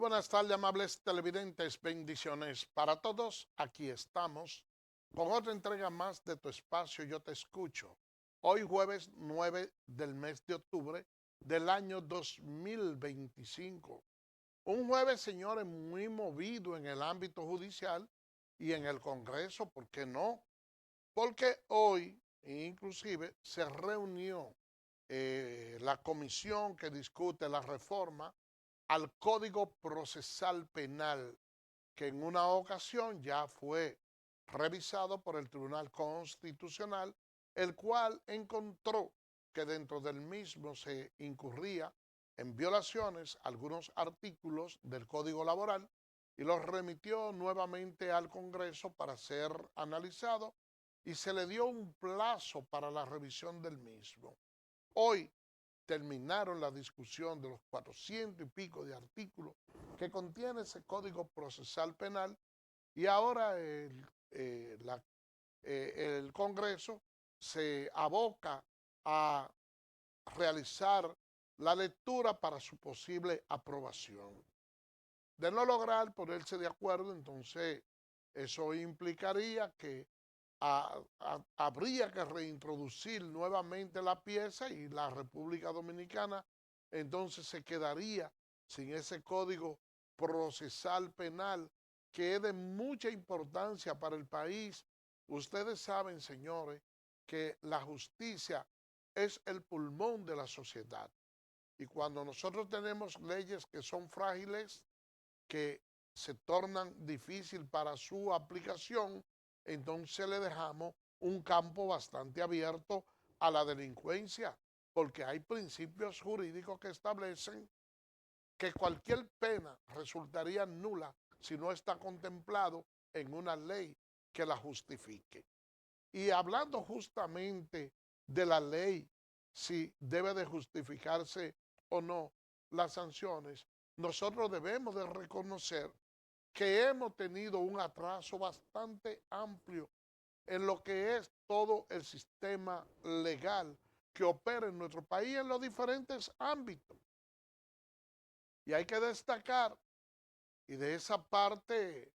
buenas tardes, amables televidentes. Bendiciones para todos. Aquí estamos con otra entrega más de tu espacio Yo Te Escucho. Hoy jueves 9 del mes de octubre del año 2025. Un jueves, señores, muy movido en el ámbito judicial y en el Congreso, ¿por qué no? Porque hoy, inclusive, se reunió la comisión que discute la reforma al Código Procesal Penal, que en una ocasión ya fue revisado por el Tribunal Constitucional, el cual encontró que dentro del mismo se incurría en violaciones a algunos artículos del Código Laboral y los remitió nuevamente al Congreso para ser analizado y se le dio un plazo para la revisión del mismo. Hoy terminaron la discusión de los 400 y pico de artículos que contiene ese Código Procesal Penal y ahora el Congreso se aboca a realizar la lectura para su posible aprobación. De no lograr ponerse de acuerdo, entonces eso implicaría que habría que reintroducir nuevamente la pieza y la República Dominicana entonces se quedaría sin ese código procesal penal que es de mucha importancia para el país. Ustedes saben, señores, que la justicia es el pulmón de la sociedad. Y cuando nosotros tenemos leyes que son frágiles, que se tornan difícil para su aplicación, entonces le dejamos un campo bastante abierto a la delincuencia, porque hay principios jurídicos que establecen que cualquier pena resultaría nula si no está contemplado en una ley que la justifique. Y hablando justamente de la ley, si debe de justificarse o no las sanciones, nosotros debemos de reconocer que hemos tenido un atraso bastante amplio en lo que es todo el sistema legal que opera en nuestro país en los diferentes ámbitos. Y hay que destacar, y de esa parte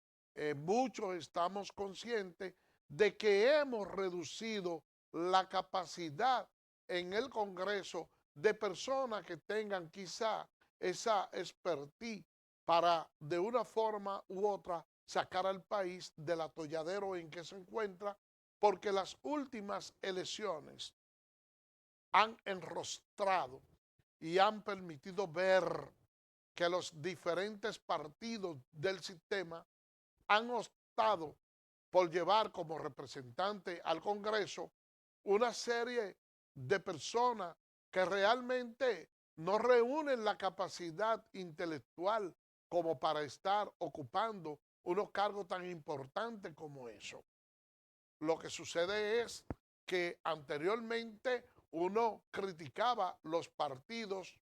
muchos estamos conscientes de que hemos reducido la capacidad en el Congreso de personas que tengan quizá esa expertise para de una forma u otra sacar al país del atolladero en que se encuentra, porque las últimas elecciones han enrostrado y han permitido ver que los diferentes partidos del sistema han optado por llevar como representante al Congreso una serie de personas que realmente no reúnen la capacidad intelectual como para estar ocupando unos cargos tan importantes como eso. Lo que sucede es que anteriormente uno criticaba los partidos,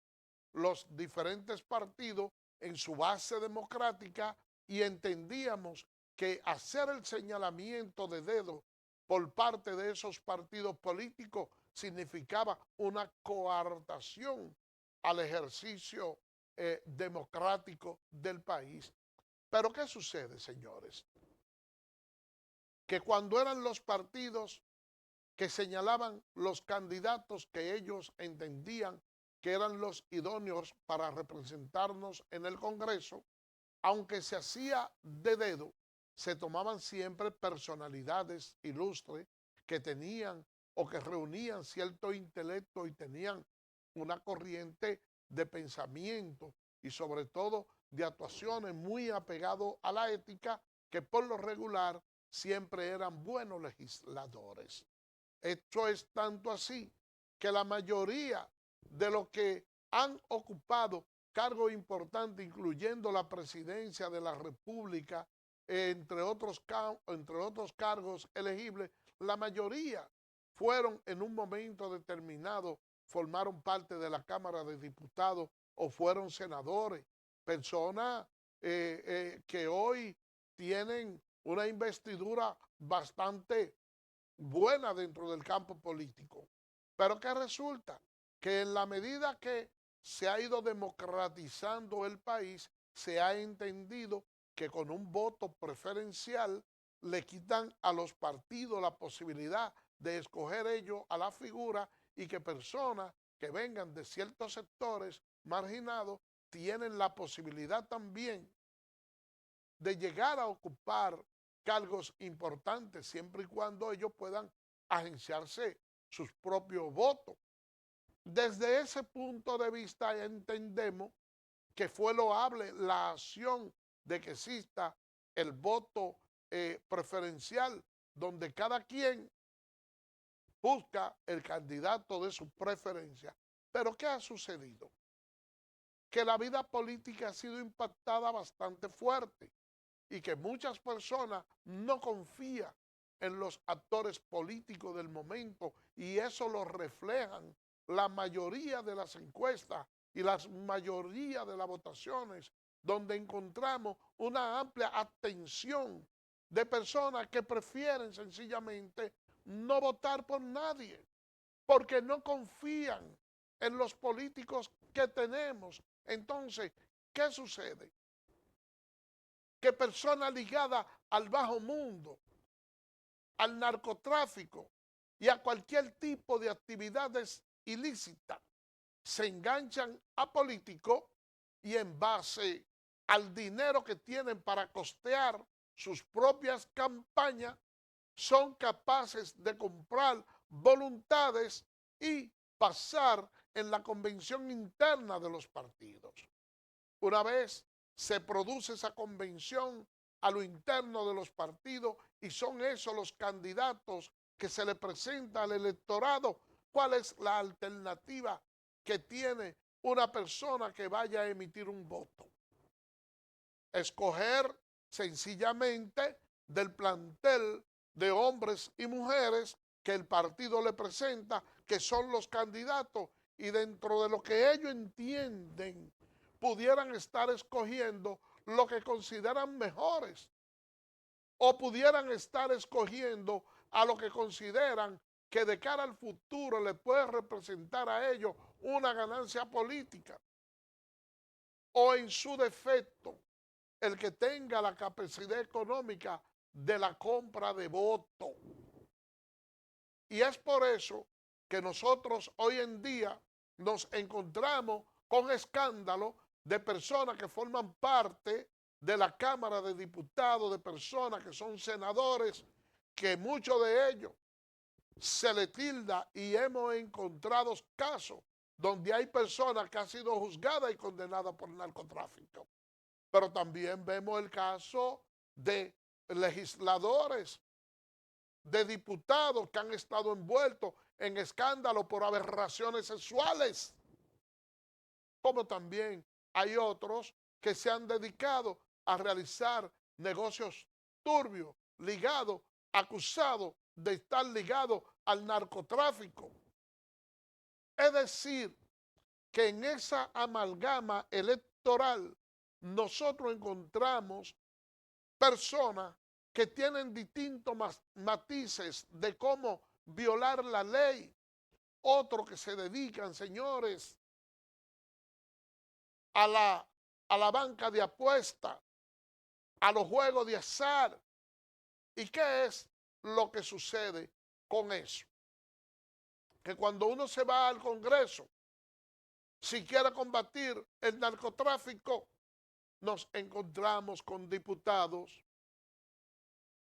los diferentes partidos en su base democrática y entendíamos que hacer el señalamiento de dedo por parte de esos partidos políticos significaba una coartación al ejercicio democrático del país. Pero ¿qué sucede, señores? Que cuando eran los partidos que señalaban los candidatos que ellos entendían que eran los idóneos para representarnos en el Congreso, aunque se hacía de dedo, se tomaban siempre personalidades ilustres que tenían o que reunían cierto intelecto y tenían una corriente de pensamiento y sobre todo de actuaciones muy apegado a la ética que por lo regular siempre eran buenos legisladores. Esto es tanto así que la mayoría de los que han ocupado cargos importantes, incluyendo la presidencia de la República, entre otros cargos elegibles, la mayoría fueron en un momento determinado, formaron parte de la Cámara de Diputados o fueron senadores, personas que hoy tienen una investidura bastante buena dentro del campo político. Pero ¿qué resulta? Que en la medida que se ha ido democratizando el país, se ha entendido que con un voto preferencial le quitan a los partidos la posibilidad de escoger ellos a la figura y que personas que vengan de ciertos sectores marginados tienen la posibilidad también de llegar a ocupar cargos importantes siempre y cuando ellos puedan agenciarse sus propios votos. Desde ese punto de vista entendemos que fue loable la acción de que exista el voto preferencial, donde cada quien busca el candidato de su preferencia. Pero ¿qué ha sucedido? Que la vida política ha sido impactada bastante fuerte y que muchas personas no confían en los actores políticos del momento y eso lo reflejan la mayoría de las encuestas y la mayoría de las votaciones, donde encontramos una amplia abstención de personas que prefieren sencillamente no votar por nadie, porque no confían en los políticos que tenemos. Entonces, ¿qué sucede? Que personas ligadas al bajo mundo, al narcotráfico y a cualquier tipo de actividades ilícitas se enganchan a políticos y en base al dinero que tienen para costear sus propias campañas, son capaces de comprar voluntades y pasar en la convención interna de los partidos. Una vez se produce esa convención a lo interno de los partidos y son esos los candidatos que se le presenta al electorado, ¿cuál es la alternativa que tiene una persona que vaya a emitir un voto? Escoger sencillamente del plantel de hombres y mujeres que el partido le presenta, que son los candidatos, y dentro de lo que ellos entienden, pudieran estar escogiendo lo que consideran mejores, o pudieran estar escogiendo a lo que consideran que de cara al futuro le puede representar a ellos una ganancia política, o en su defecto, el que tenga la capacidad económica de la compra de voto. Y es por eso que nosotros hoy en día nos encontramos con escándalos de personas que forman parte de la Cámara de Diputados, de personas que son senadores, que muchos de ellos se le tilda y hemos encontrado casos donde hay personas que han sido juzgadas y condenadas por narcotráfico. Pero también vemos el caso de legisladores, de diputados que han estado envueltos en escándalos por aberraciones sexuales, como también hay otros que se han dedicado a realizar negocios turbios, ligados, acusados de estar ligados al narcotráfico. Es decir, que en esa amalgama electoral nosotros encontramos personas que tienen distintos matices de cómo violar la ley, otros que se dedican, señores, a la banca de apuestas, a los juegos de azar. ¿Y qué es lo que sucede con eso? Que cuando uno se va al Congreso, si quiere combatir el narcotráfico, nos encontramos con diputados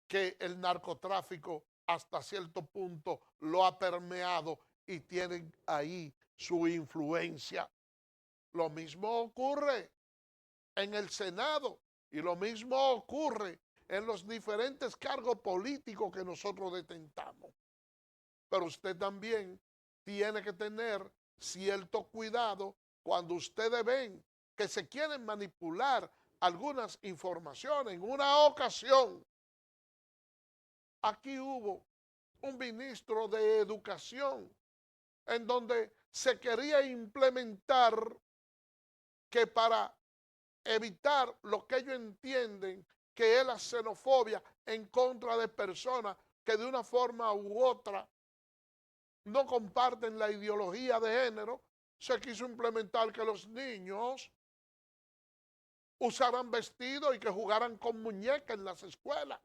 que el narcotráfico hasta cierto punto lo ha permeado y tienen ahí su influencia. Lo mismo ocurre en el Senado y lo mismo ocurre en los diferentes cargos políticos que nosotros detentamos. Pero usted también tiene que tener cierto cuidado cuando ustedes ven que se quieren manipular algunas informaciones. En una ocasión, aquí hubo un ministro de Educación en donde se quería implementar que para evitar lo que ellos entienden que es la xenofobia en contra de personas que de una forma u otra no comparten la ideología de género, se quiso implementar que los niños usaran vestido y que jugaran con muñecas en las escuelas.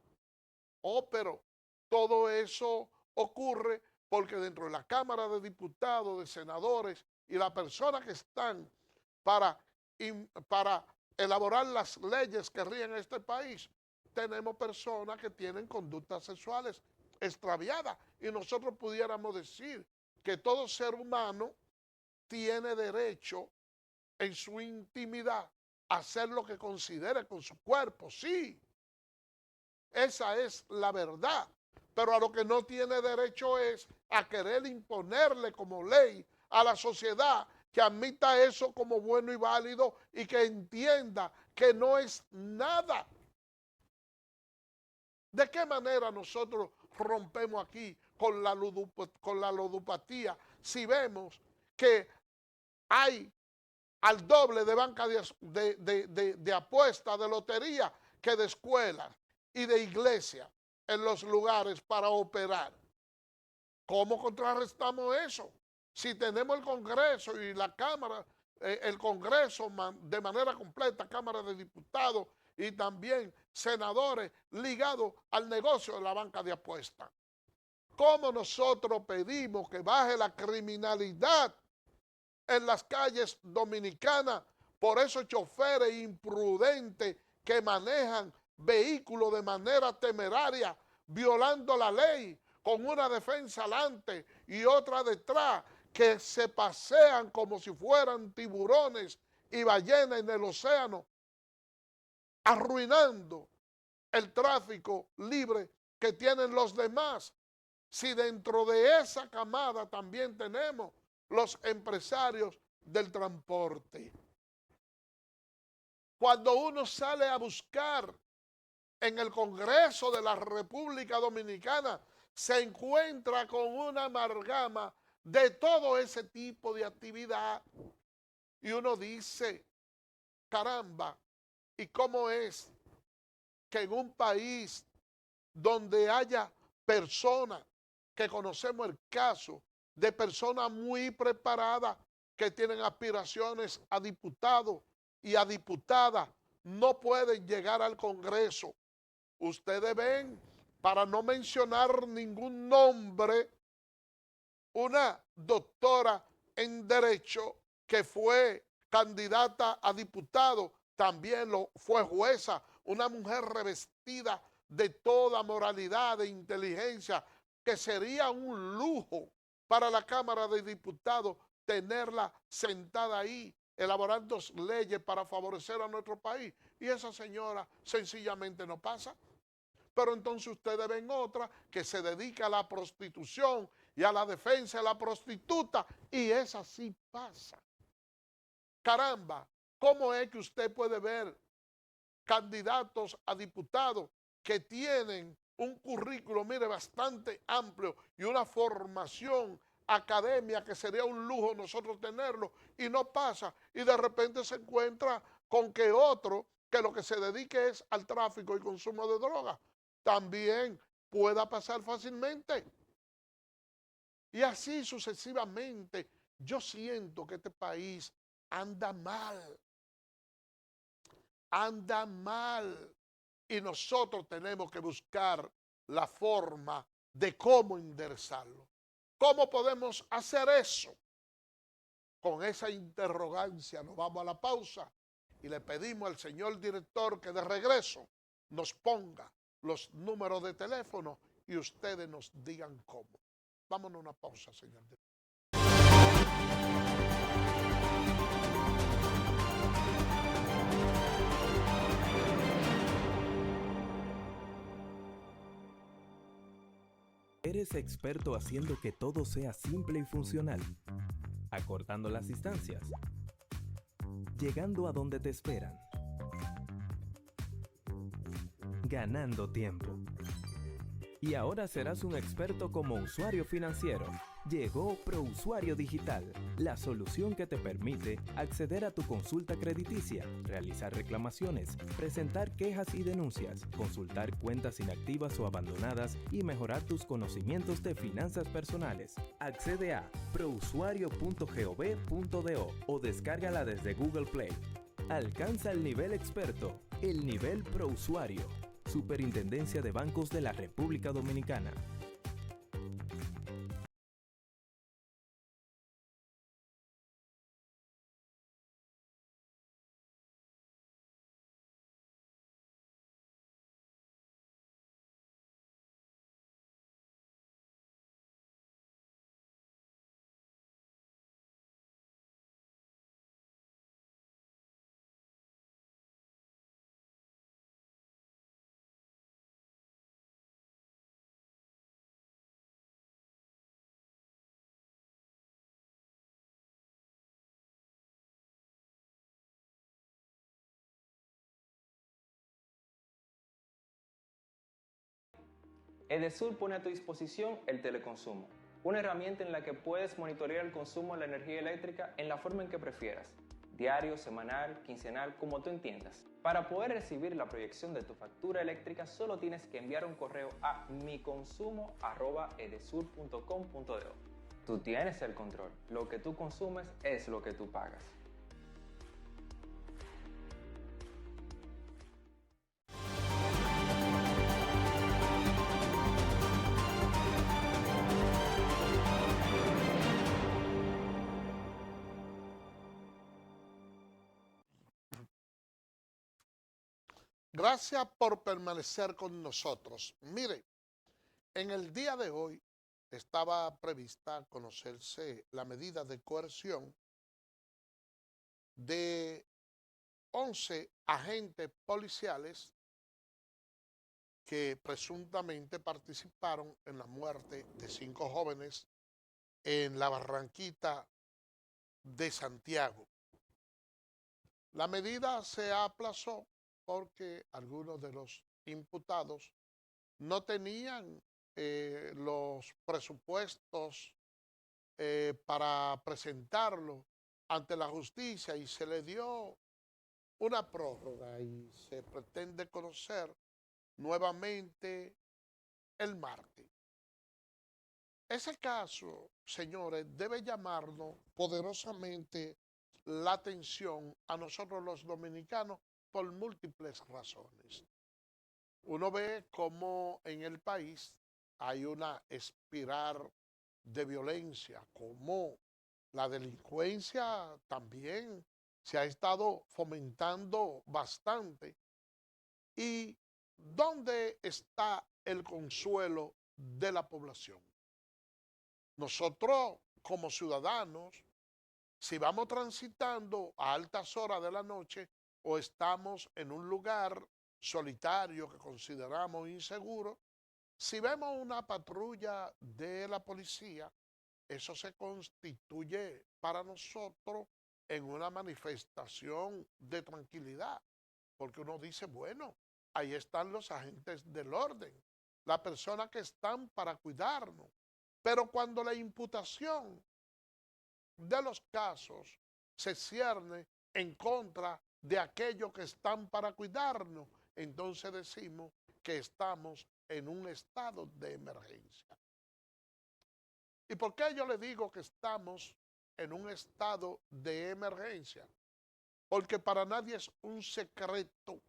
Oh, pero todo eso ocurre porque dentro de la Cámara de Diputados, de senadores y las personas que están para, para elaborar las leyes que rigen este país, tenemos personas que tienen conductas sexuales extraviadas y nosotros pudiéramos decir que todo ser humano tiene derecho en su intimidad a hacer lo que considere con su cuerpo, sí, esa es la verdad, pero a lo que no tiene derecho es a querer imponerle como ley a la sociedad que admita eso como bueno y válido y que entienda que no es nada. ¿De qué manera nosotros rompemos aquí con la ludopatía si vemos que hay al doble de banca de apuestas, de lotería, que de escuelas y de iglesias en los lugares para operar? ¿Cómo contrarrestamos eso? Si tenemos el Congreso y la Cámara, el Congreso de manera completa, Cámara de Diputados y también senadores ligados al negocio de la banca de apuestas. ¿Cómo nosotros pedimos que baje la criminalidad en las calles dominicanas por esos choferes imprudentes que manejan vehículos de manera temeraria, violando la ley, con una defensa adelante y otra detrás, que se pasean como si fueran tiburones y ballenas en el océano, arruinando el tráfico libre que tienen los demás? Si dentro de esa camada también tenemos los empresarios del transporte. Cuando uno sale a buscar en el Congreso de la República Dominicana, se encuentra con una amalgama de todo ese tipo de actividad. Y uno dice, caramba, ¿y cómo es que en un país donde haya personas, que conocemos el caso de personas muy preparadas que tienen aspiraciones a diputados y a diputadas, no pueden llegar al Congreso? Ustedes ven, para no mencionar ningún nombre, una doctora en Derecho que fue candidata a diputado, también lo fue jueza, una mujer revestida de toda moralidad, de inteligencia, que sería un lujo para la Cámara de Diputados tenerla sentada ahí, elaborando leyes para favorecer a nuestro país. Y esa señora sencillamente no pasa. Pero entonces ustedes ven otra que se dedica a la prostitución y a la defensa de la prostituta, y esa sí pasa. Caramba, ¿cómo es que usted puede ver candidatos a diputados que tienen un currículo, mire, bastante amplio y una formación academia que sería un lujo nosotros tenerlo, y no pasa, y de repente se encuentra con que otro que lo que se dedique es al tráfico y consumo de drogas, también pueda pasar fácilmente? Y así sucesivamente. Yo siento que este país anda mal, anda mal. Y nosotros tenemos que buscar la forma de cómo enderezarlo. ¿Cómo podemos hacer eso? Con esa interrogancia nos vamos a la pausa y le pedimos al señor director que de regreso nos ponga los números de teléfono y ustedes nos digan cómo. Vámonos a una pausa, señor director. Eres experto haciendo que todo sea simple y funcional, acortando las distancias, llegando a donde te esperan, ganando tiempo. Y ahora serás un experto como usuario financiero. Llegó ProUsuario Digital, la solución que te permite acceder a tu consulta crediticia, realizar reclamaciones, presentar quejas y denuncias, consultar cuentas inactivas o abandonadas y mejorar tus conocimientos de finanzas personales. Accede a prousuario.gov.do o descárgala desde Google Play. Alcanza el nivel experto, el nivel prousuario. Superintendencia de Bancos de la República Dominicana. Edesur pone a tu disposición el teleconsumo, una herramienta en la que puedes monitorear el consumo de la energía eléctrica en la forma en que prefieras, diario, semanal, quincenal, como tú entiendas. Para poder recibir la proyección de tu factura eléctrica, solo tienes que enviar un correo a miconsumo@edesur.com.do. Tú tienes el control, lo que tú consumes es lo que tú pagas. Gracias por permanecer con nosotros. Mire, en el día de hoy estaba prevista conocerse la medida de coerción de 11 agentes policiales que presuntamente participaron en la muerte de 5 jóvenes en la Barranquita de Santiago. La medida se aplazó porque algunos de los imputados no tenían los presupuestos para presentarlo ante la justicia y se le dio una prórroga y se pretende conocer nuevamente el martes. Ese caso, señores, debe llamarnos poderosamente la atención a nosotros los dominicanos por múltiples razones. Uno ve cómo en el país hay una espiral de violencia, cómo la delincuencia también se ha estado fomentando bastante. ¿Y dónde está el consuelo de la población? Nosotros como ciudadanos, si vamos transitando a altas horas de la noche o estamos en un lugar solitario que consideramos inseguro, si vemos una patrulla de la policía, eso se constituye para nosotros en una manifestación de tranquilidad, porque uno dice, bueno, ahí están los agentes del orden, las personas que están para cuidarnos. Pero cuando la imputación de los casos se cierne en contra de aquellos que están para cuidarnos, entonces decimos que estamos en un estado de emergencia. ¿Y por qué yo le digo que estamos en un estado de emergencia? Porque para nadie es un secreto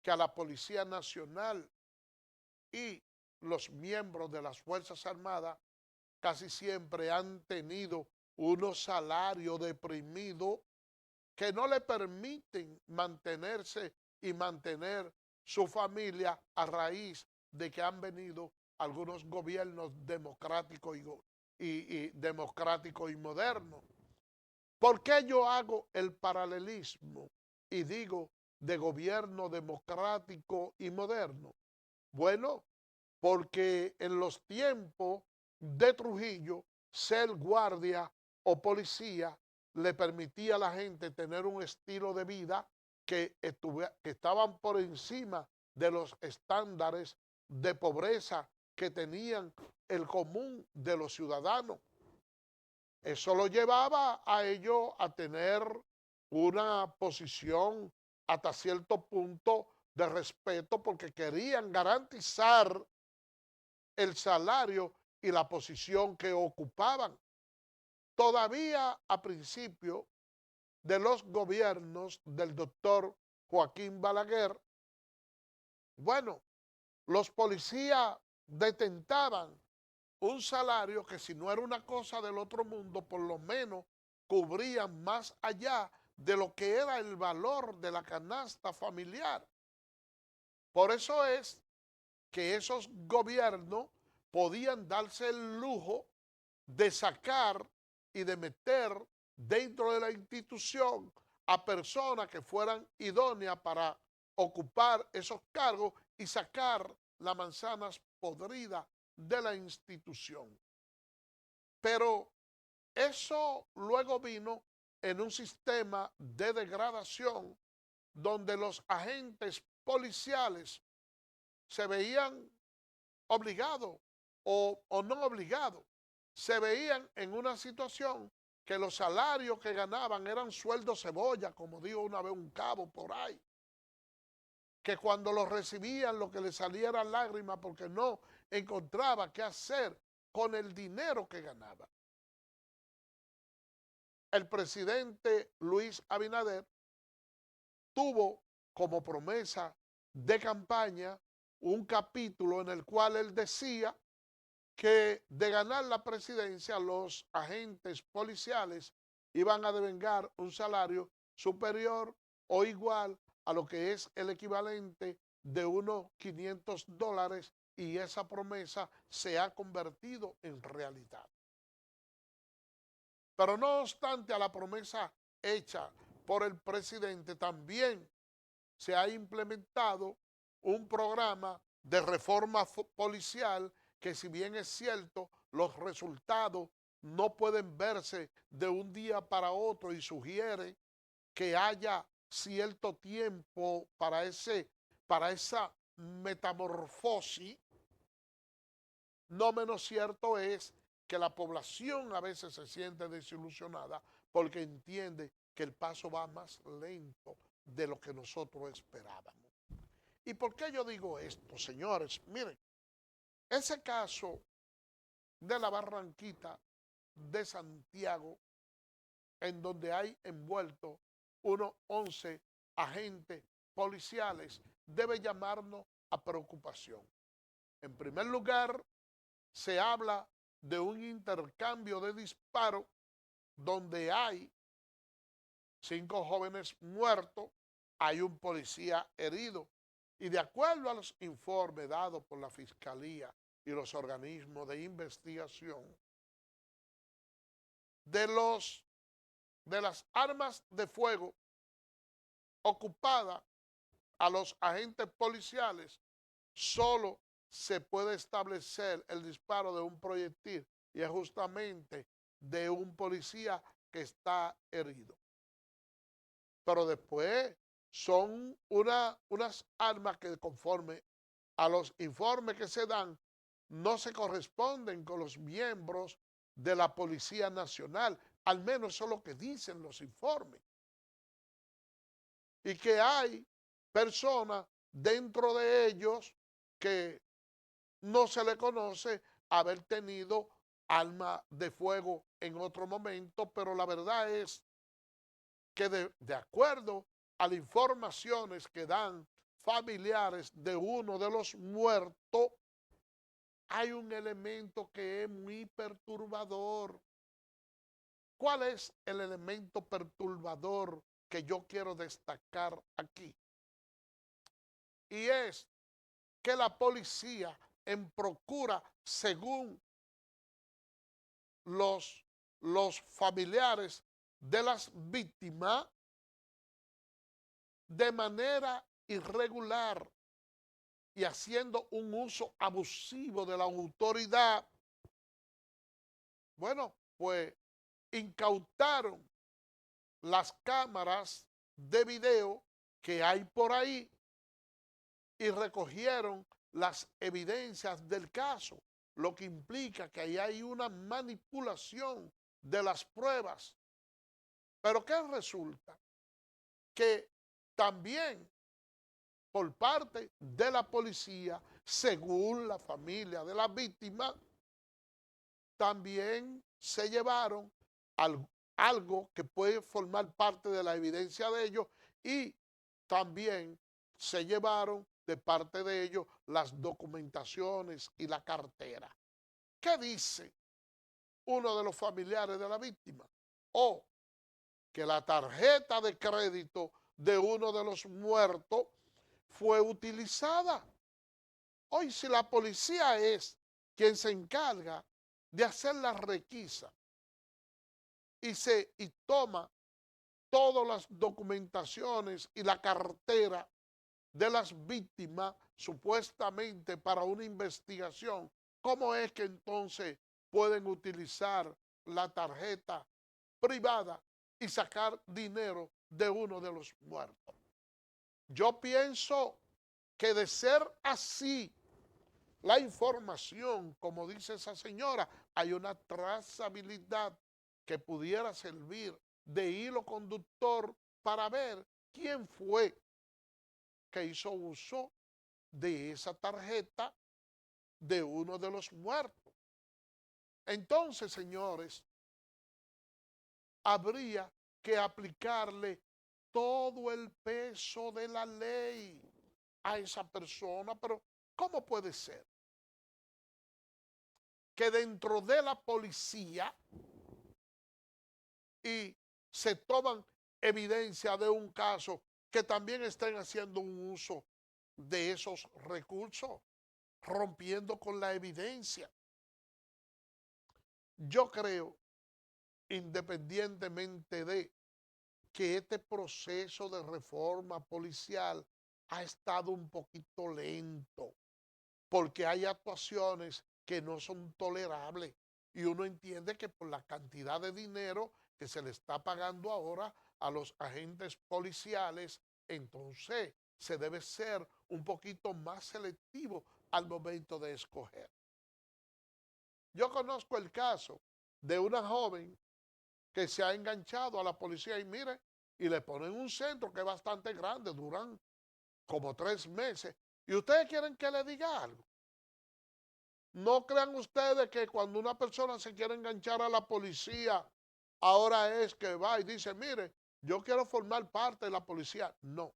que a la Policía Nacional y los miembros de las Fuerzas Armadas casi siempre han tenido unos salarios deprimidos que no le permiten mantenerse y mantener su familia a raíz de que han venido algunos gobiernos democráticos democráticos y modernos. ¿Por qué yo hago el paralelismo y digo de gobierno democrático y moderno? Bueno, porque en los tiempos de Trujillo, ser guardia o policía le permitía a la gente tener un estilo de vida que estaban por encima de los estándares de pobreza que tenían el común de los ciudadanos. Eso lo llevaba a ellos a tener una posición hasta cierto punto de respeto porque querían garantizar el salario y la posición que ocupaban. Todavía a principio de los gobiernos del doctor Joaquín Balaguer, bueno, los policías detentaban un salario que si no era una cosa del otro mundo, por lo menos cubrían más allá de lo que era el valor de la canasta familiar. Por eso es que esos gobiernos podían darse el lujo de sacar y de meter dentro de la institución a personas que fueran idóneas para ocupar esos cargos y sacar las manzanas podridas de la institución. Pero eso luego vino en un sistema de degradación donde los agentes policiales se veían obligados o no obligados, se veían en una situación que los salarios que ganaban eran sueldos cebolla, como dijo una vez un cabo por ahí, que cuando los recibían lo que les salía eran lágrimas porque no encontraba qué hacer con el dinero que ganaba. El presidente Luis Abinader tuvo como promesa de campaña un capítulo en el cual él decía que de ganar la presidencia los agentes policiales iban a devengar un salario superior o igual a lo que es el equivalente de unos $500 y esa promesa se ha convertido en realidad. Pero no obstante a la promesa hecha por el presidente, también se ha implementado un programa de reforma policial que, si bien es cierto, los resultados no pueden verse de un día para otro y sugiere que haya cierto tiempo para esa metamorfosis, no menos cierto es que la población a veces se siente desilusionada porque entiende que el paso va más lento de lo que nosotros esperábamos. ¿Y por qué yo digo esto, señores? Miren, ese caso de la Barranquita de Santiago, en donde hay envueltos unos 11 agentes policiales, debe llamarnos a preocupación. En primer lugar, se habla de un intercambio de disparos donde hay 5 jóvenes muertos, hay un policía herido. Y de acuerdo a los informes dados por la Fiscalía y los organismos de investigación, de las armas de fuego ocupadas a los agentes policiales, solo se puede establecer el disparo de un proyectil y es justamente de un policía que está herido. Pero después son unas armas que, conforme a los informes que se dan, no se corresponden con los miembros de la Policía Nacional, al menos eso es lo que dicen los informes. Y que hay personas dentro de ellos que no se le conoce haber tenido arma de fuego en otro momento, pero la verdad es que de acuerdo a las informaciones que dan familiares de uno de los muertos, hay un elemento que es muy perturbador. ¿Cuál es el elemento perturbador que yo quiero destacar aquí? Y es que la policía, en procura, según los familiares de las víctimas, de manera irregular y haciendo un uso abusivo de la autoridad, bueno, pues incautaron las cámaras de video que hay por ahí y recogieron las evidencias del caso, lo que implica que ahí hay una manipulación de las pruebas. Pero ¿qué resulta? Que también por parte de la policía, según la familia de la víctima, también se llevaron algo que puede formar parte de la evidencia de ellos, y también se llevaron de parte de ellos las documentaciones y la cartera. ¿Qué dice uno de los familiares de la víctima? O que la tarjeta de crédito de uno de los muertos fue utilizada. Hoy, si la policía es quien se encarga de hacer la requisa y toma todas las documentaciones y la cartera de las víctimas, supuestamente para una investigación, ¿cómo es que entonces pueden utilizar la tarjeta privada y sacar dinero de uno de los muertos? Yo pienso que, de ser así la información, como dice esa señora, hay una trazabilidad que pudiera servir de hilo conductor para ver quién fue que hizo uso de esa tarjeta de uno de los muertos. Entonces, señores, habría que aplicarle todo el peso de la ley a esa persona. Pero ¿cómo puede ser que dentro de la policía y se toman evidencia de un caso, que también estén haciendo un uso de esos recursos, rompiendo con la evidencia? Yo creo, independientemente de que este proceso de reforma policial ha estado un poquito lento, porque hay actuaciones que no son tolerables, y uno entiende que por la cantidad de dinero que se le está pagando ahora a los agentes policiales, entonces se debe ser un poquito más selectivo al momento de escoger. Yo conozco el caso de una joven que se ha enganchado a la policía, y mire, y le ponen un centro que es bastante grande, duran como 3 meses. ¿Y ustedes quieren que le diga algo? No crean ustedes que cuando una persona se quiere enganchar a la policía, ahora es que va y dice, mire, yo quiero formar parte de la policía. No,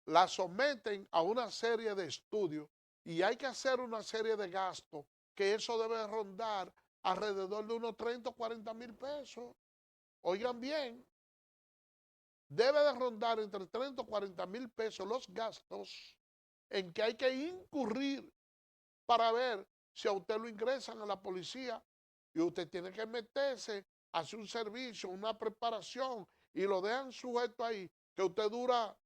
la someten a una serie de estudios y hay que hacer una serie de gastos, que eso debe rondar alrededor de unos 30 o 40 mil pesos. Oigan bien, debe de rondar entre 30 o 40 mil pesos los gastos en que hay que incurrir para ver si a usted lo ingresan a la policía, y usted tiene que meterse, hacer un servicio, una preparación, y lo dejan sujeto ahí, que usted dura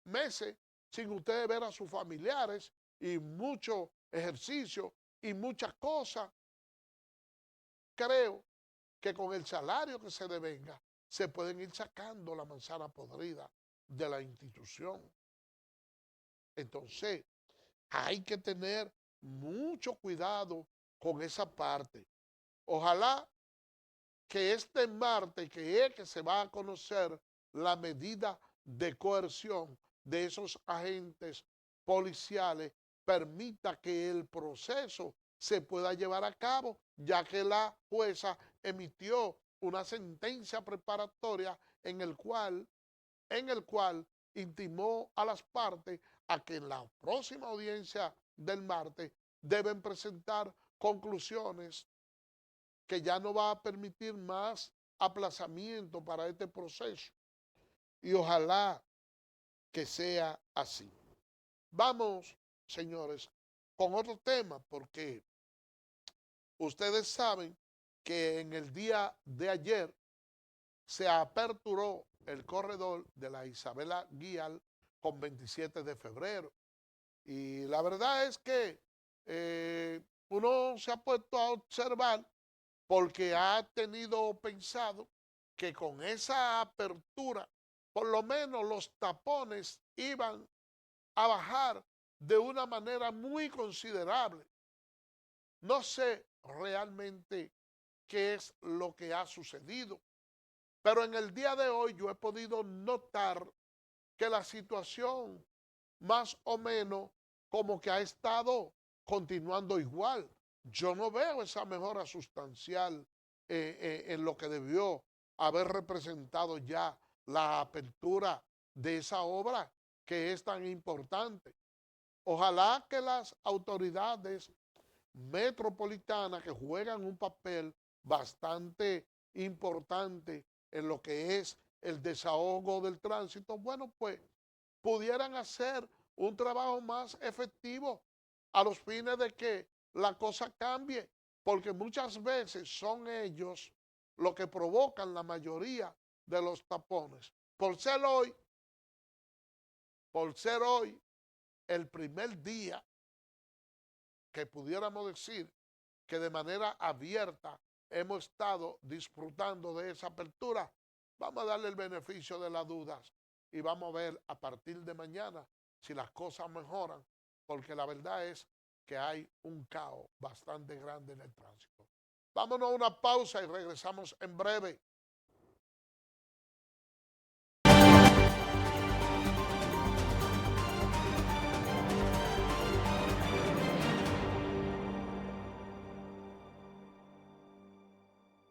meses sin usted ver a sus familiares, y mucho ejercicio y muchas cosas. Creo que con el salario que se devenga, se pueden ir sacando la manzana podrida de la institución. Entonces, hay que tener mucho cuidado con esa parte. Ojalá que este martes, que es que se va a conocer la medida de coerción de esos agentes policiales, permita que el proceso se pueda llevar a cabo, ya que la jueza emitió una sentencia preparatoria en el cual intimó a las partes a que en la próxima audiencia del martes deben presentar conclusiones, que ya no va a permitir más aplazamiento para este proceso. Y ojalá que sea así. Vamos, señores, con otro tema, porque ustedes saben que en el día de ayer se aperturó el corredor de la Isabela Guial con 27 de febrero. Y la verdad es que uno se ha puesto a observar, porque ha tenido pensado que con esa apertura, por lo menos los tapones iban a bajar de una manera muy considerable. No sé realmente qué es lo que ha sucedido, pero en el día de hoy yo he podido notar que la situación más o menos como que ha estado continuando igual. Yo no veo esa mejora sustancial en lo que debió haber representado ya la apertura de esa obra que es tan importante. Ojalá que las autoridades metropolitanas, que juegan un papel bastante importante en lo que es el desahogo del tránsito, bueno, pues pudieran hacer un trabajo más efectivo a los fines de que la cosa cambie, porque muchas veces son ellos los que provocan la mayoría de los tapones. Por ser hoy el primer día que pudiéramos decir que de manera abierta hemos estado disfrutando de esa apertura, vamos a darle el beneficio de las dudas y vamos a ver a partir de mañana si las cosas mejoran, porque la verdad es que hay un caos bastante grande en el tránsito. Vámonos a una pausa y regresamos en breve.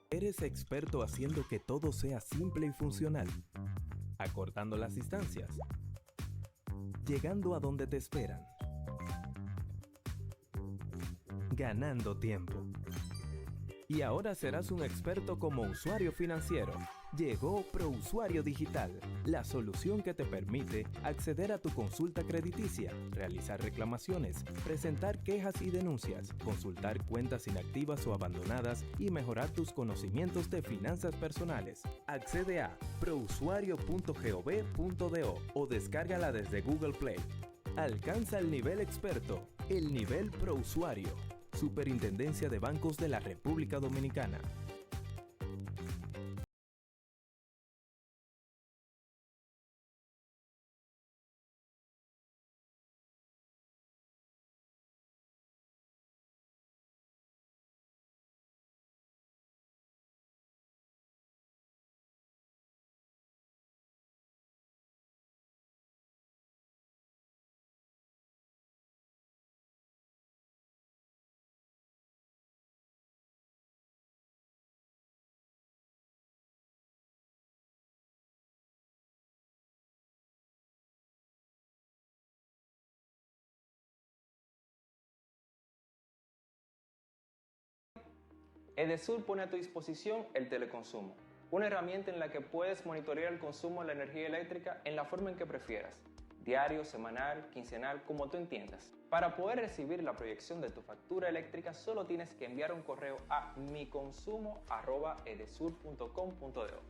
Eres experto haciendo que todo sea simple y funcional, acortando las distancias, llegando a donde te esperan, ganando tiempo. Y ahora serás un experto como usuario financiero. Llegó ProUsuario Digital, la solución que te permite acceder a tu consulta crediticia, realizar reclamaciones, presentar quejas y denuncias, consultar cuentas inactivas o abandonadas y mejorar tus conocimientos de finanzas personales. Accede a prousuario.gov.do o descárgala desde Google Play. Alcanza el nivel experto, el nivel ProUsuario. Superintendencia de Bancos de la República Dominicana. Edesur pone a tu disposición el teleconsumo, una herramienta en la que puedes monitorear el consumo de la energía eléctrica en la forma en que prefieras, diario, semanal, quincenal, como tú entiendas. Para poder recibir la proyección de tu factura eléctrica, solo tienes que enviar un correo a miconsumo@edesur.com.do.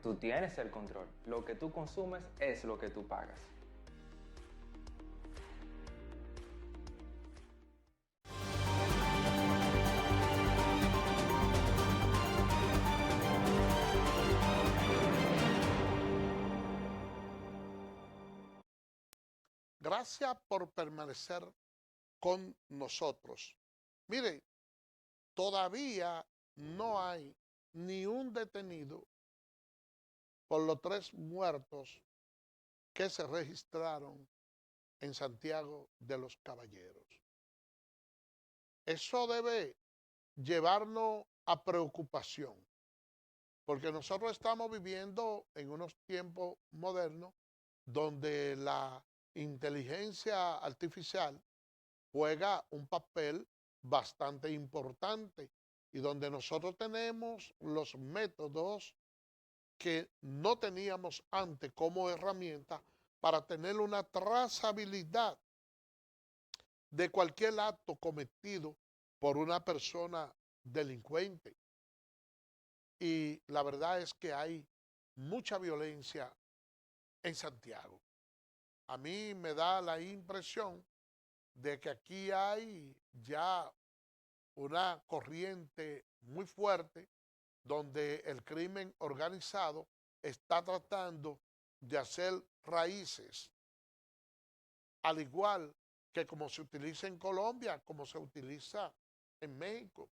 Tú tienes el control, lo que tú consumes es lo que tú pagas. Gracias por permanecer con nosotros. Mire, todavía no hay ni un detenido por los 3 muertos que se registraron en Santiago de los Caballeros. Eso debe llevarnos a preocupación, porque nosotros estamos viviendo en unos tiempos modernos donde la inteligencia artificial juega un papel bastante importante y donde nosotros tenemos los métodos que no teníamos antes como herramienta para tener una trazabilidad de cualquier acto cometido por una persona delincuente. Y la verdad es que hay mucha violencia en Santiago. A mí me da la impresión de que aquí hay ya una corriente muy fuerte donde el crimen organizado está tratando de hacer raíces, al igual que como se utiliza en Colombia, como se utiliza en México.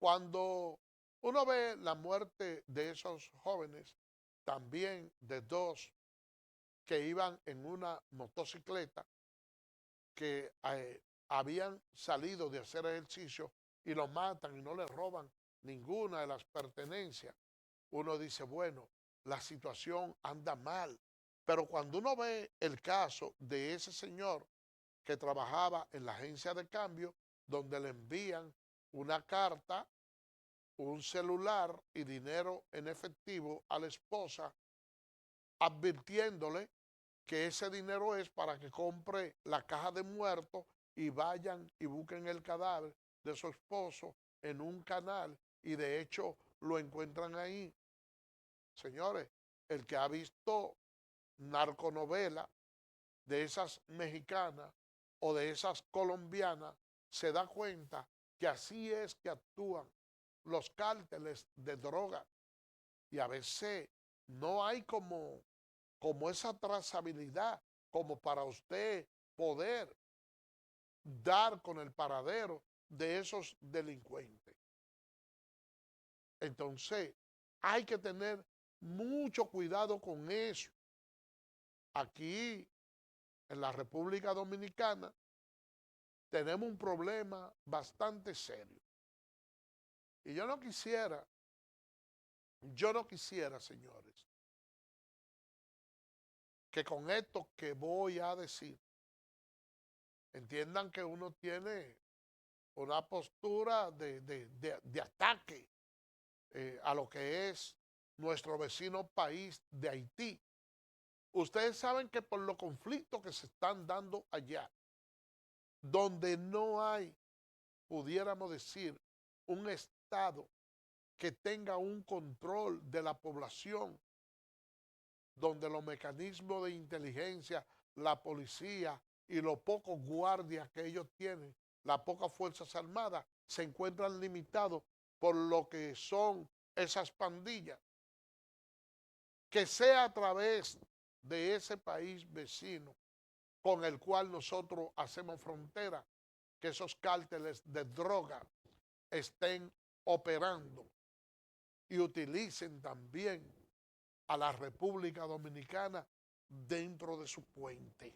Cuando uno ve la muerte de esos jóvenes, también de 2 que iban en una motocicleta, que habían salido de hacer ejercicio y los matan y no les roban ninguna de las pertenencias. uno dice, bueno, la situación anda mal. Pero cuando uno ve el caso de ese señor que trabajaba en la agencia de cambio, donde le envían una carta, un celular y dinero en efectivo a la esposa, advirtiéndole que ese dinero es para que compre la caja de muertos y vayan y busquen el cadáver de su esposo en un canal y de hecho lo encuentran ahí. Señores, el que ha visto narconovela de esas mexicanas o de esas colombianas se da cuenta que así es que actúan los cárteles de droga y a veces no hay como esa trazabilidad como para usted poder dar con el paradero de esos delincuentes. Entonces, hay que tener mucho cuidado con eso. Aquí, en la República Dominicana, tenemos un problema bastante serio. Y yo no quisiera, señores, que con esto que voy a decir, entiendan que uno tiene una postura de ataque a lo que es nuestro vecino país de Haití. Ustedes saben que por los conflictos que se están dando allá, donde no hay, pudiéramos decir, un Estado que tenga un control de la población, donde los mecanismos de inteligencia, la policía y los pocos guardias que ellos tienen, las pocas fuerzas armadas, se encuentran limitados por lo que son esas pandillas, que sea a través de ese país vecino con el cual nosotros hacemos frontera, que esos cárteles de droga estén operando y utilicen también a la República Dominicana dentro de su puente.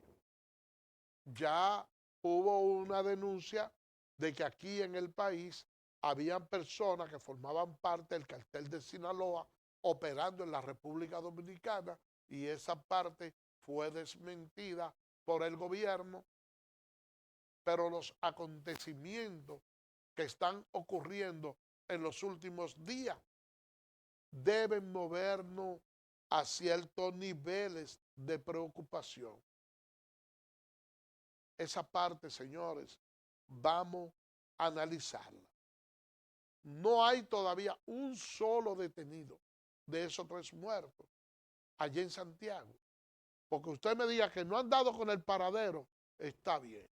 Ya hubo una denuncia de que aquí en el país habían personas que formaban parte del cartel de Sinaloa operando en la República Dominicana y esa parte fue desmentida por el gobierno, pero los acontecimientos que están ocurriendo en los últimos días deben movernos a ciertos niveles de preocupación. Esa parte, señores, vamos a analizarla. No hay todavía un solo detenido de esos 3 muertos allá en Santiago. Porque usted me diga que no han dado con el paradero, está bien.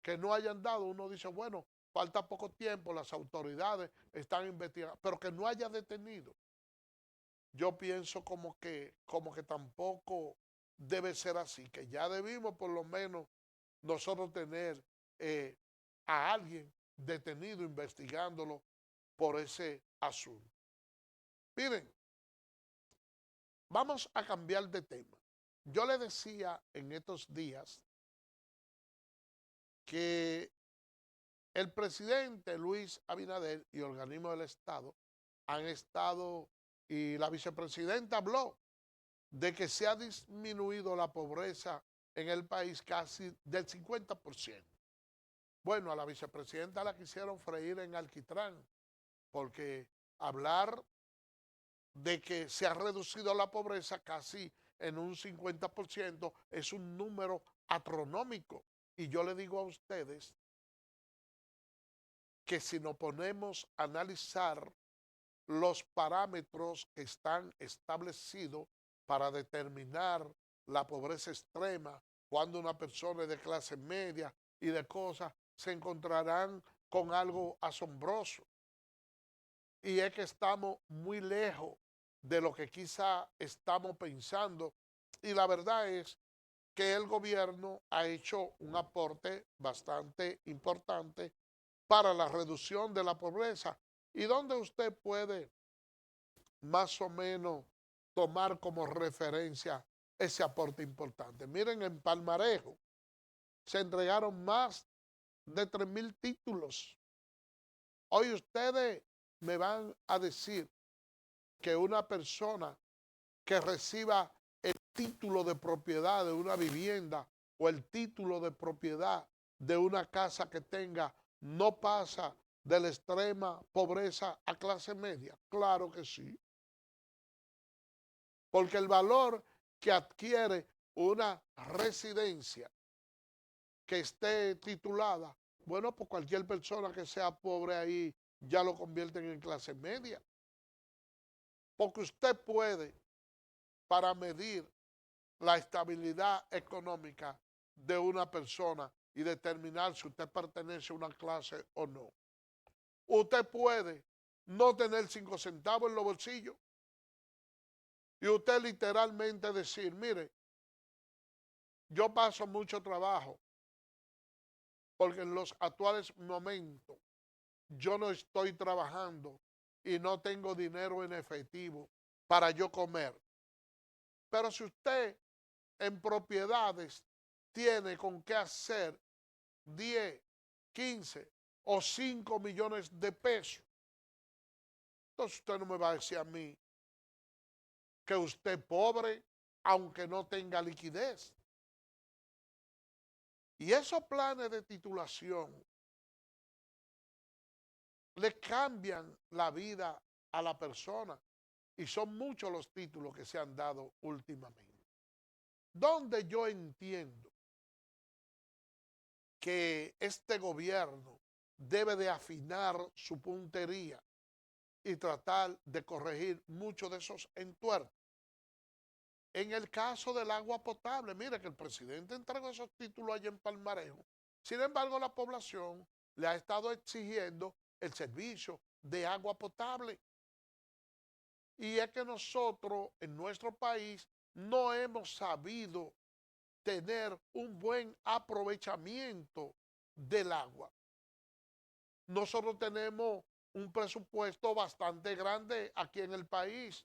Que no hayan dado, uno dice, bueno, falta poco tiempo, las autoridades están investigando, pero que no haya detenido. Yo pienso como que tampoco debe ser así, que ya debimos por lo menos nosotros tener a alguien detenido investigándolo por ese asunto. Miren, vamos a cambiar de tema. Yo le decía en estos días que el presidente Luis Abinader y organismos del Estado han estado, y la vicepresidenta habló de que se ha disminuido la pobreza en el país casi del 50%. Bueno, a la vicepresidenta la quisieron freír en alquitrán, porque hablar de que se ha reducido la pobreza casi en un 50% es un número astronómico. Y yo le digo a ustedes que si nos ponemos a analizar los parámetros que están establecidos para determinar la pobreza extrema, cuando una persona es de clase media y de cosas, se encontrarán con algo asombroso. Y es que estamos muy lejos de lo que quizá estamos pensando. Y la verdad es que el gobierno ha hecho un aporte bastante importante para la reducción de la pobreza. ¿Y dónde usted puede más o menos tomar como referencia ese aporte importante? Miren, en Palmarejo se entregaron más de 3,000 títulos. Hoy ustedes me van a decir que una persona que reciba el título de propiedad de una vivienda o el título de propiedad de una casa que tenga no pasa de la extrema pobreza a clase media? Claro que sí. Porque el valor que adquiere una residencia que esté titulada, bueno, pues cualquier persona que sea pobre ahí ya lo convierten en clase media. Porque usted puede, para medir la estabilidad económica de una persona y determinar si usted pertenece a una clase o no. Usted puede no tener 5 centavos en los bolsillos y usted literalmente decir, mire, yo paso mucho trabajo porque en los actuales momentos yo no estoy trabajando y no tengo dinero en efectivo para yo comer. Pero si usted en propiedades tiene con qué hacer 10, 15 o 5 millones de pesos, entonces usted no me va a decir a mí que usted es pobre aunque no tenga liquidez. Y esos planes de titulación le cambian la vida a la persona y son muchos los títulos que se han dado últimamente. Donde yo entiendo que este gobierno debe de afinar su puntería y tratar de corregir muchos de esos entuertos. En el caso del agua potable, mire que el presidente entregó esos títulos allá en Palmarejo. Sin embargo, la población le ha estado exigiendo el servicio de agua potable. Y es que nosotros en nuestro país no hemos sabido tener un buen aprovechamiento del agua. Nosotros tenemos un presupuesto bastante grande aquí en el país.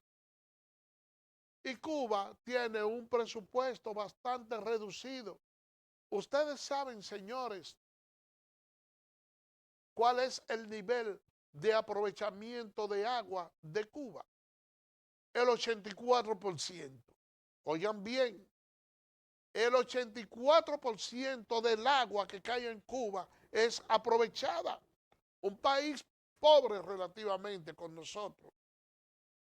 Y Cuba tiene un presupuesto bastante reducido. Ustedes saben, señores, cuál es el nivel de aprovechamiento de agua de Cuba. El 84%. Oigan bien, el 84% del agua que cae en Cuba es aprovechada. Un país pobre relativamente con nosotros.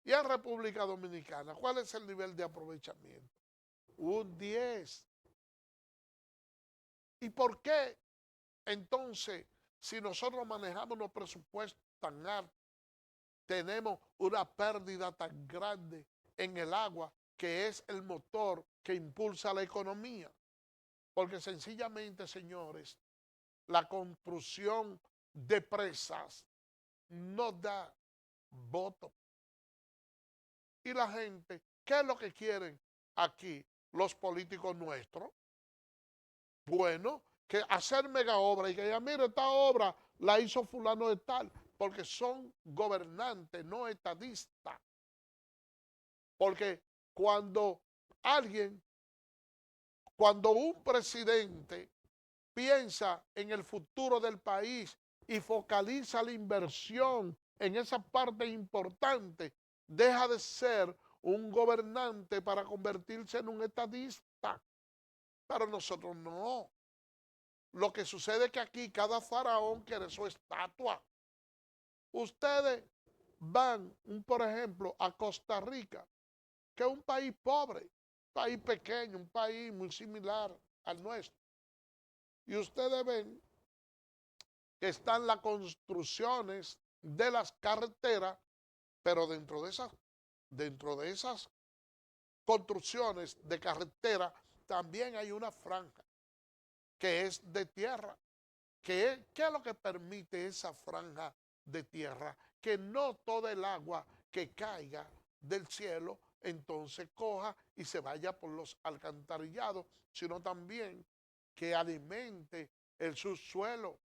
Y en República Dominicana, ¿cuál es el nivel de aprovechamiento? Un 10. ¿Y por qué entonces, si nosotros manejamos los presupuestos tan altos, tenemos una pérdida tan grande en el agua, que es el motor que impulsa la economía? Porque sencillamente, señores, la construcción de presas no da voto. Y la gente, ¿qué es lo que quieren aquí los políticos nuestros? Bueno, que hacer mega obra y que ya mire, esta obra la hizo fulano de tal, porque son gobernantes, no estadistas. Porque cuando un presidente piensa en el futuro del país y focaliza la inversión en esa parte importante, deja de ser un gobernante para convertirse en un estadista. Pero nosotros no. Lo que sucede es que aquí cada faraón quiere su estatua. Ustedes van, por ejemplo, a Costa Rica, que es un país pobre, un país pequeño, un país muy similar al nuestro. Y ustedes ven que están las construcciones de las carreteras, pero dentro de esas construcciones de carretera también hay una franja que es de tierra. ¿Qué es lo que permite esa franja de tierra? Que no todo el agua que caiga del cielo entonces coja y se vaya por los alcantarillados, sino también que alimente el subsuelo,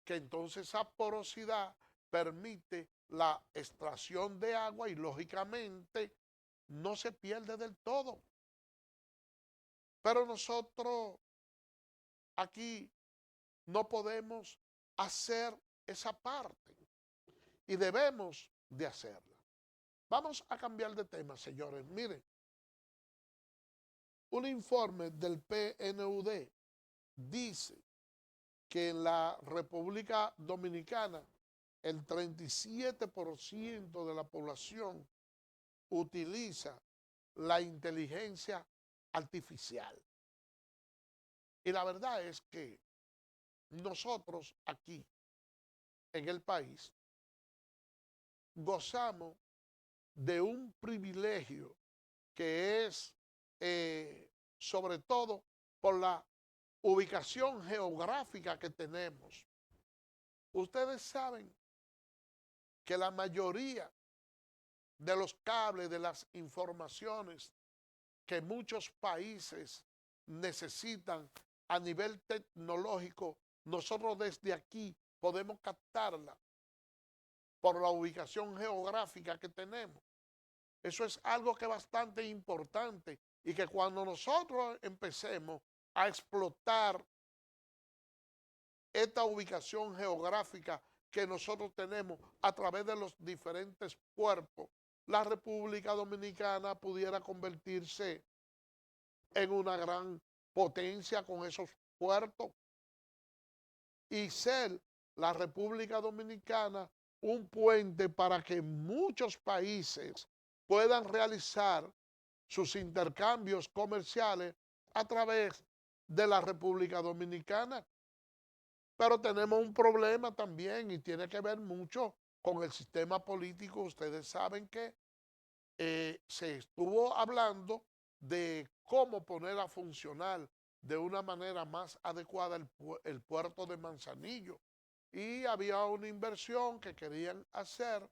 que entonces esa porosidad permite la extracción de agua y lógicamente no se pierde del todo. Pero nosotros aquí no podemos hacer esa parte y debemos de hacerla. Vamos a cambiar de tema, señores. Miren, un informe del PNUD dice que en la República Dominicana el 37% de la población utiliza la inteligencia artificial. Y la verdad es que nosotros aquí en el país gozamos de un privilegio que es sobre todo por la ubicación geográfica que tenemos. Ustedes saben que la mayoría de los cables, de las informaciones que muchos países necesitan a nivel tecnológico, nosotros desde aquí podemos captarla por la ubicación geográfica que tenemos. Eso es algo que es bastante importante y que cuando nosotros empecemos a explotar esta ubicación geográfica que nosotros tenemos a través de los diferentes puertos, la República Dominicana pudiera convertirse en una gran potencia con esos puertos y ser la República Dominicana un puente para que muchos países puedan realizar sus intercambios comerciales a través de la República Dominicana. Pero tenemos un problema también y tiene que ver mucho con el sistema político. Ustedes saben que se estuvo hablando de cómo poner a funcionar de una manera más adecuada el puerto de Manzanillo. Y había una inversión que querían hacer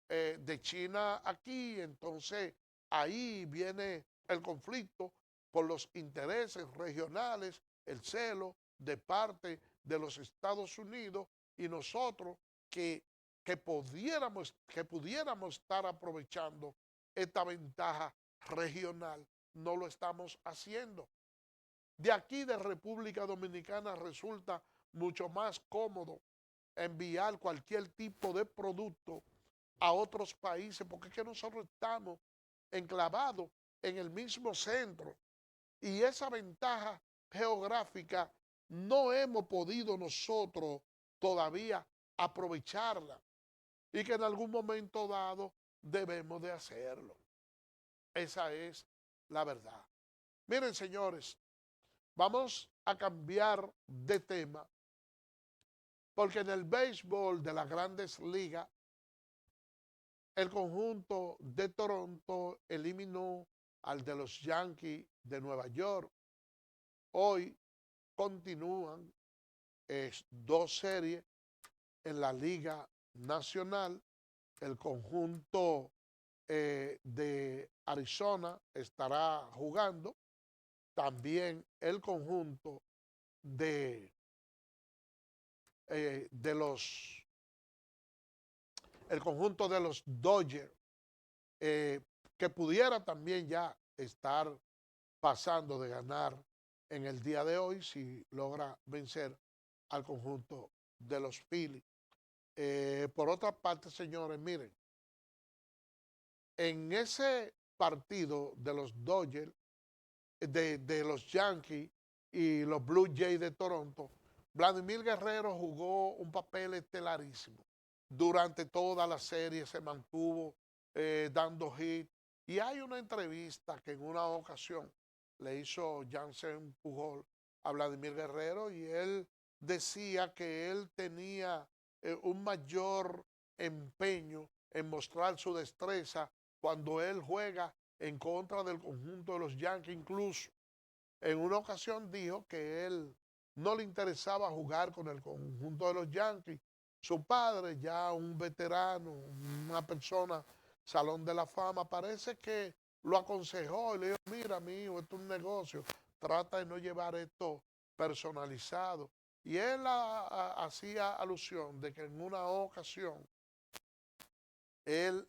de China aquí, entonces ahí viene el conflicto por los intereses regionales, el celo de parte de los Estados Unidos y nosotros que pudiéramos estar aprovechando esta ventaja regional, no lo estamos haciendo. De aquí de República Dominicana resulta mucho más cómodo enviar cualquier tipo de producto a otros países, porque es que nosotros estamos enclavados en el mismo centro y esa ventaja geográfica no hemos podido nosotros todavía aprovecharla y que en algún momento dado debemos de hacerlo. Esa es la verdad. Miren, señores, vamos a cambiar de tema porque en el béisbol de las grandes ligas el conjunto de Toronto eliminó al de los Yankees de Nueva York. Hoy continúan dos series en la Liga Nacional. El conjunto de Arizona estará jugando. También el conjunto de los Dodgers, que pudiera también ya estar pasando de ganar en el día de hoy si logra vencer al conjunto de los Phillies. Por otra parte, señores, miren, en ese partido de los Dodgers, de los Yankees y los Blue Jays de Toronto, Vladimir Guerrero jugó un papel estelarísimo. Durante toda la serie se mantuvo dando hit. Y hay una entrevista que en una ocasión le hizo Jansen Pujol a Vladimir Guerrero y él decía que él tenía un mayor empeño en mostrar su destreza cuando él juega en contra del conjunto de los Yankees. Incluso en una ocasión dijo que él no le interesaba jugar con el conjunto de los Yankees. Su padre, ya un veterano, una persona, Salón de la Fama, parece que lo aconsejó y le dijo, mira, mi hijo, esto es un negocio, trata de no llevar esto personalizado. Y él hacía alusión de que en una ocasión, él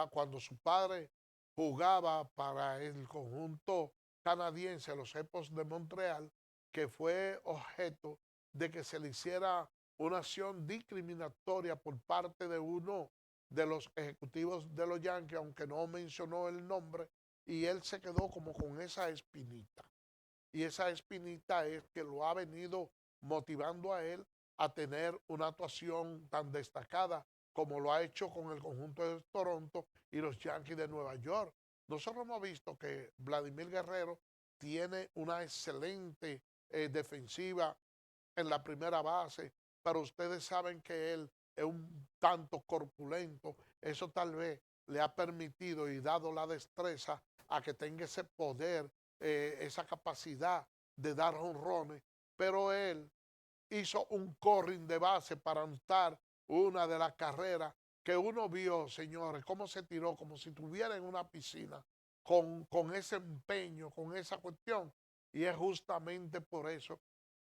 cuando su padre jugaba para el conjunto canadiense, los Expos de Montreal, que fue objeto de que se le hiciera una acción discriminatoria por parte de uno de los ejecutivos de los Yankees, aunque no mencionó el nombre, y él se quedó como con esa espinita. Y esa espinita es que lo ha venido motivando a él a tener una actuación tan destacada como lo ha hecho con el conjunto de Toronto y los Yankees de Nueva York. Nosotros hemos visto que Vladimir Guerrero tiene una excelente defensiva en la primera base, pero ustedes saben que él es un tanto corpulento. Eso tal vez le ha permitido y dado la destreza a que tenga ese poder, esa capacidad de dar jonrones, pero él hizo un corring de base para anotar una de las carreras que uno vio, señores, cómo se tiró, como si estuviera en una piscina, con ese empeño, con esa cuestión. Y es justamente por eso.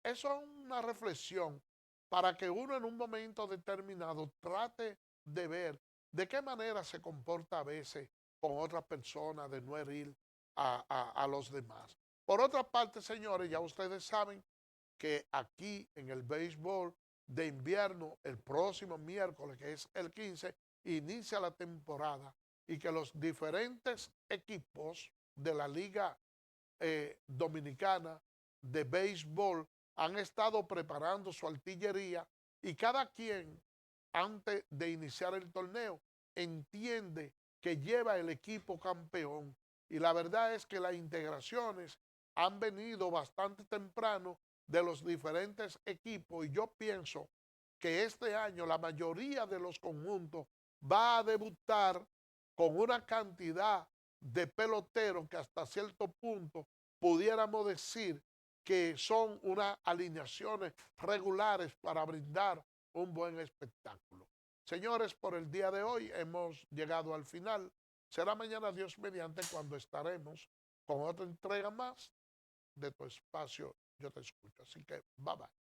Eso es una reflexión para que uno en un momento determinado trate de ver de qué manera se comporta a veces con otras personas, de no herir a los demás. Por otra parte, señores, ya ustedes saben que aquí en el béisbol de invierno, el próximo miércoles, que es el 15, inicia la temporada y que los diferentes equipos de la Liga Dominicana de Béisbol han estado preparando su artillería y cada quien, antes de iniciar el torneo, entiende que lleva el equipo campeón. Y la verdad es que las integraciones han venido bastante temprano de los diferentes equipos y yo pienso que este año la mayoría de los conjuntos va a debutar con una cantidad de peloteros que hasta cierto punto pudiéramos decir que son unas alineaciones regulares para brindar un buen espectáculo. Señores, por el día de hoy hemos llegado al final. Será mañana, Dios mediante, cuando estaremos con otra entrega más de tu espacio. Yo te escucho. Así que, bye bye.